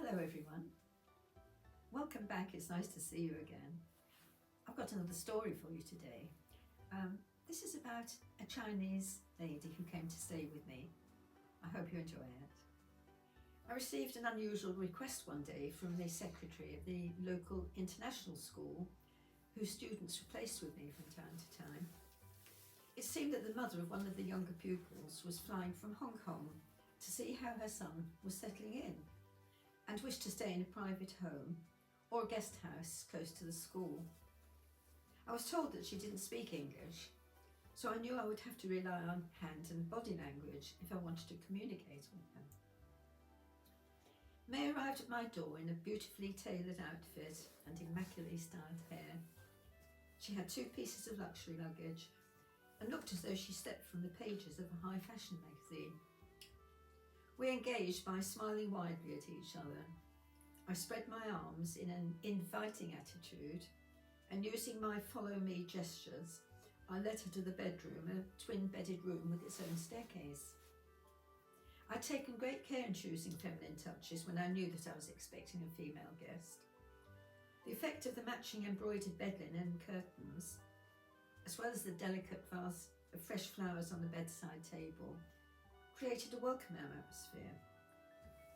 Hello everyone, welcome back. It's nice to see you again. I've got another story for you today. This is about a Chinese lady who came to stay with me. I hope you enjoy it. I received an unusual request one day from the secretary of the local international school whose students were placed with me from time to time. It seemed that the mother of one of the younger pupils was flying from Hong Kong to see how her son was settling in and wished to stay in a private home or a guest house close to the school. I was told that she didn't speak English, so I knew I would have to rely on hand and body language if I wanted to communicate with her. May arrived at my door in a beautifully tailored outfit and immaculately styled hair. She had 2 pieces of luxury luggage and looked as though she stepped from the pages of a high fashion magazine. We engaged by smiling widely at each other. I spread my arms in an inviting attitude and using my follow me gestures, I led her to the bedroom, a twin-bedded room with its own staircase. I'd taken great care in choosing feminine touches when I knew that I was expecting a female guest. The effect of the matching embroidered bed linen and curtains, as well as the delicate vase of fresh flowers on the bedside table, created a welcome atmosphere.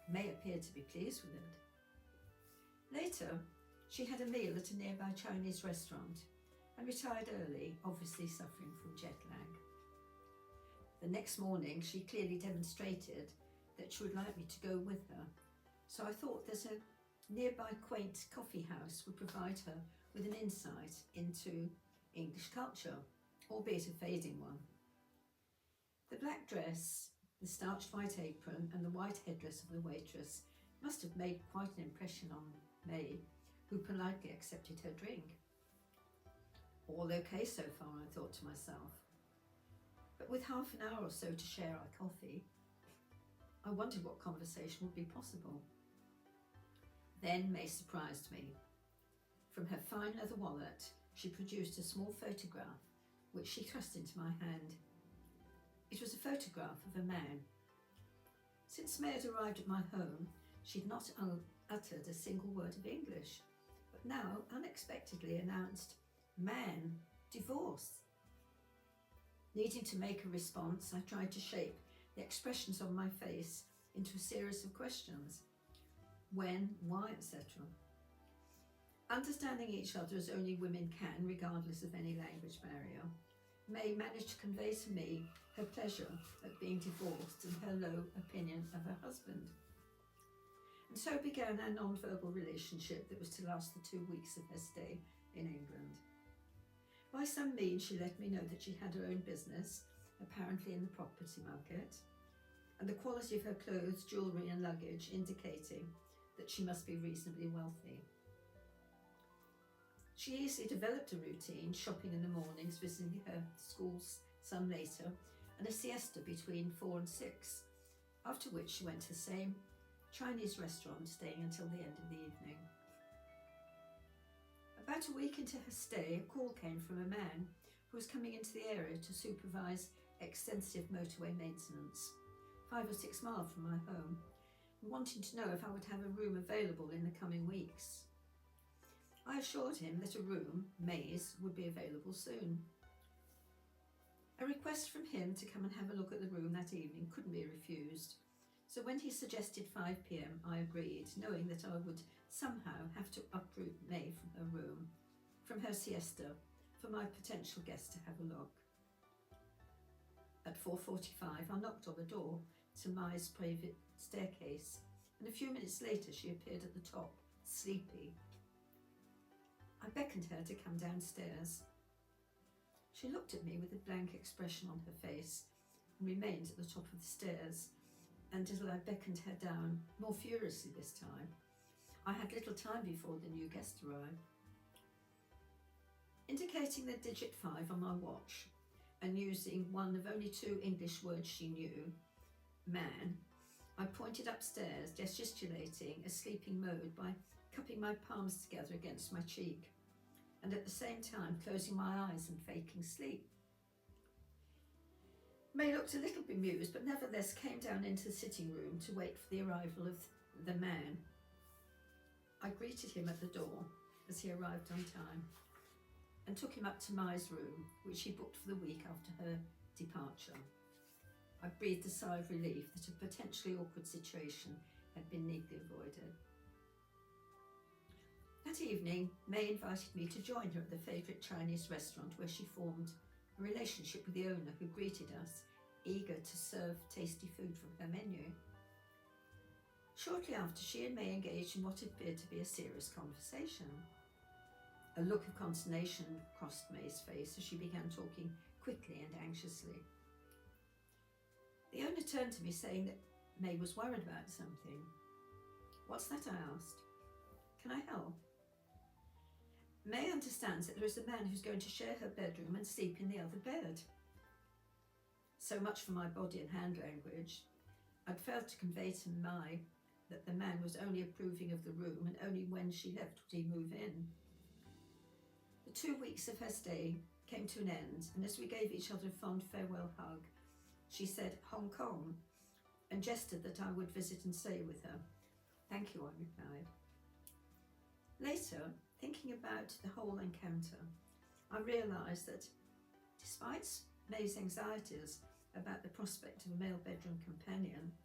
May appeared to be pleased with it. Later, she had a meal at a nearby Chinese restaurant and retired early, obviously suffering from jet lag. The next morning, she clearly demonstrated that she would like me to go with her, so I thought that a nearby quaint coffee house would provide her with an insight into English culture, albeit a fading one. The black dress, the starched white apron and the white headdress of the waitress must have made quite an impression on May, who politely accepted her drink. All okay so far, I thought to myself. But with half an hour or so to share our coffee, I wondered what conversation would be possible. Then May surprised me. From her fine leather wallet, she produced a small photograph, which she thrust into my hand. It was a photograph of a man. Since May had arrived at my home, she'd not uttered a single word of English, but now unexpectedly announced, "Man, divorce." Needing to make a response, I tried to shape the expressions on my face into a series of questions. When, why, etc. Understanding each other as only women can, regardless of any language barrier, May managed to convey to me her pleasure at being divorced and her low opinion of her husband. And so began our non-verbal relationship that was to last the 2 weeks of her stay in England. By some means she let me know that she had her own business, apparently in the property market, and the quality of her clothes, jewellery and luggage indicating that she must be reasonably wealthy. She easily developed a routine, shopping in the mornings, visiting her schools some later, and a siesta between 4 and 6, after which she went to the same Chinese restaurant, staying until the end of the evening. About a week into her stay, a call came from a man who was coming into the area to supervise extensive motorway maintenance, 5 or 6 miles from my home, and wanting to know if I would have a room available in the coming weeks. I assured him that a room, May's, would be available soon. A request from him to come and have a look at the room that evening couldn't be refused, so when he suggested 5 p.m, I agreed, knowing that I would somehow have to uproot May from her room, from her siesta, for my potential guest to have a look. At 4:45, I knocked on the door to May's private staircase, and a few minutes later she appeared at the top, sleepy. I beckoned her to come downstairs. She looked at me with a blank expression on her face and remained at the top of the stairs until I beckoned her down, more furiously this time. I had little time before the new guest arrived. Indicating the digit 5 on my watch and using one of only 2 English words she knew, man, I pointed upstairs, gesticulating a sleeping mode by cupping my palms together against my cheek, and at the same time closing my eyes and faking sleep. May looked a little bemused, but nevertheless came down into the sitting room to wait for the arrival of the man. I greeted him at the door as he arrived on time and took him up to Mai's room, which she booked for the week after her departure. I breathed a sigh of relief that a potentially awkward situation had been neatly avoided. That evening, May invited me to join her at the favourite Chinese restaurant where she formed a relationship with the owner, who greeted us, eager to serve tasty food from her menu. Shortly after, she and May engaged in what appeared to be a serious conversation. A look of consternation crossed May's face as she began talking quickly and anxiously. The owner turned to me, saying that May was worried about something. "What's that?" I asked. "Can I help?" "May understands that there is a man who's going to share her bedroom and sleep in the other bed." So much for my body and hand language. I'd failed to convey to Mai that the man was only approving of the room, and only when she left would he move in. The 2 weeks of her stay came to an end, and as we gave each other a fond farewell hug, she said Hong Kong and gestured that I would visit and stay with her. "Thank you," I replied. Later, thinking about the whole encounter, I realised that despite May's anxieties about the prospect of a male bedroom companion,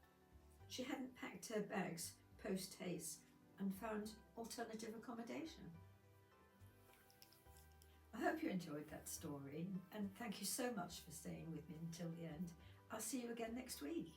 she hadn't packed her bags post-haste and found alternative accommodation. I hope you enjoyed that story, and thank you so much for staying with me until the end. I'll see you again next week.